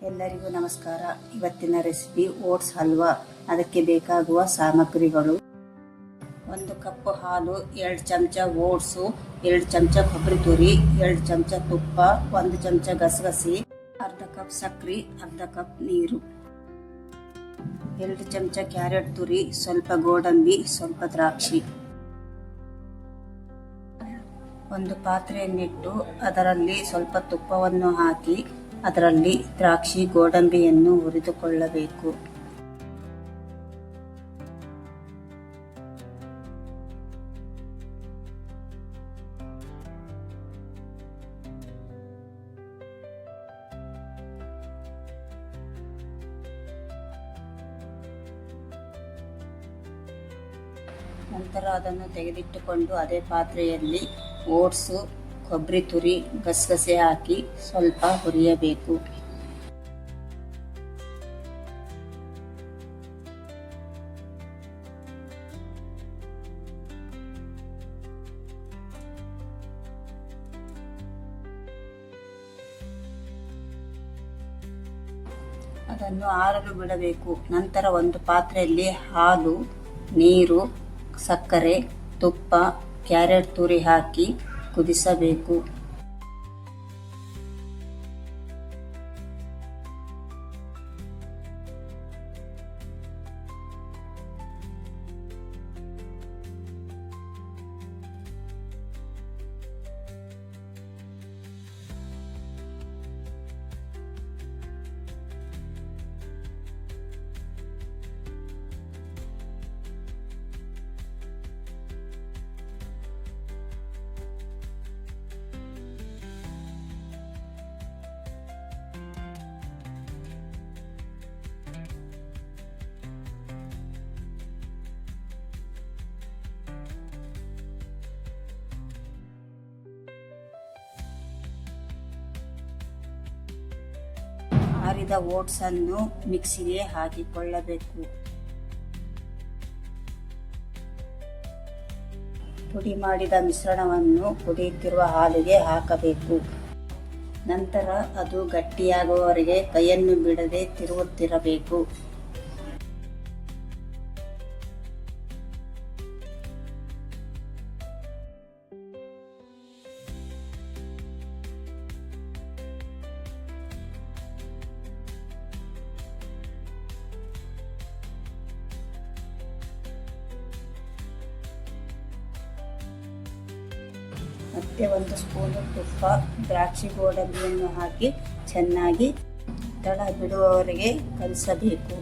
ಎಲ್ಲರಿಗೂ ನಮಸ್ಕಾರ. ಇವತ್ತಿನ ರೆಸಿಪಿ ಓಟ್ಸ್ ಹಲ್ವಾ. ಅದಕ್ಕೆ ಬೇಕಾಗುವ ಸಾಮಗ್ರಿಗಳು: 1 ಕಪ್ ಹಾಲು, 2 ಚಮಚ ಓಟ್ಸು, 2 ಚಮಚ ಕೊಬ್ಬರಿ ತುರಿ, 2 ಚಮಚ ತುಪ್ಪ, 1 ಚಮಚ ಗಸಗಸೆ, ಅರ್ಧ ಕಪ್ ಸಕ್ಕರೆ, ಅರ್ಧ ಕಪ್ ನೀರು, 2 ಚಮಚ ಕ್ಯಾರೆಟ್ ತುರಿ, ಸ್ವಲ್ಪ ಗೋಡಂಬಿ, ಸ್ವಲ್ಪ ದ್ರಾಕ್ಷಿ. ಒಂದು ಪಾತ್ರೆಯನ್ನಿಟ್ಟು ಅದರಲ್ಲಿ ಸ್ವಲ್ಪ ತುಪ್ಪವನ್ನು ಹಾಕಿ ಅದರಲ್ಲಿ ದ್ರಾಕ್ಷಿ ಗೋಡಂಬಿಯನ್ನು ಹುರಿದುಕೊಳ್ಳಬೇಕು. ನಂತರ ಅದನ್ನು ತೆಗೆದಿಟ್ಟುಕೊಂಡು ಅದೇ ಪಾತ್ರೆಯಲ್ಲಿ ಓಟ್ಸು, ಕೊಬ್ಬರಿ ತುರಿ, ಗಸಗಸೆ ಹಾಕಿ ಸ್ವಲ್ಪ ಹುರಿಯಬೇಕು. ಅದನ್ನು ಆರಲು ಬಿಡಬೇಕು. ನಂತರ ಒಂದು ಪಾತ್ರೆಯಲ್ಲಿ ಹಾಲು, ನೀರು, ಸಕ್ಕರೆ, ತುಪ್ಪ, ಕ್ಯಾರೆಟ್ ತುರಿ ಹಾಕಿ ಕುದಿಸಬೇಕು. ಆರಿದ ಓಟ್ಸ್ ಅನ್ನು ಮಿಕ್ಸಿಗೆ ಹಾಕಿಕೊಳ್ಳಬೇಕು. ಪುಡಿ ಮಾಡಿದ ಮಿಶ್ರಣವನ್ನು ಕುದಿಯುತ್ತಿರುವ ಹಾಲಿಗೆ ಹಾಕಬೇಕು. ನಂತರ ಅದು ಗಟ್ಟಿಯಾಗುವವರೆಗೆ ಕೈಯನ್ನು ಬಿಡದೆ ತಿರುಗುತ್ತಿರಬೇಕು. ಮತ್ತೆ 1 ಸ್ಪೂನು ತುಪ್ಪ, ದ್ರಾಕ್ಷಿ ಗೋಡಂಬಿಯನ್ನು ಹಾಕಿ ಚೆನ್ನಾಗಿ ತಳ ಬಿಡುವವರೆಗೆ ಕಲಿಸಬೇಕು.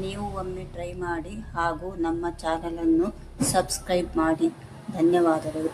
ನೀವು ಒಮ್ಮೆ ಟ್ರೈ ಮಾಡಿ ಹಾಗೂ ನಮ್ಮ ಚಾನಲನ್ನು ಸಬ್ಸ್ಕ್ರೈಬ್ ಮಾಡಿ. ಧನ್ಯವಾದಗಳು.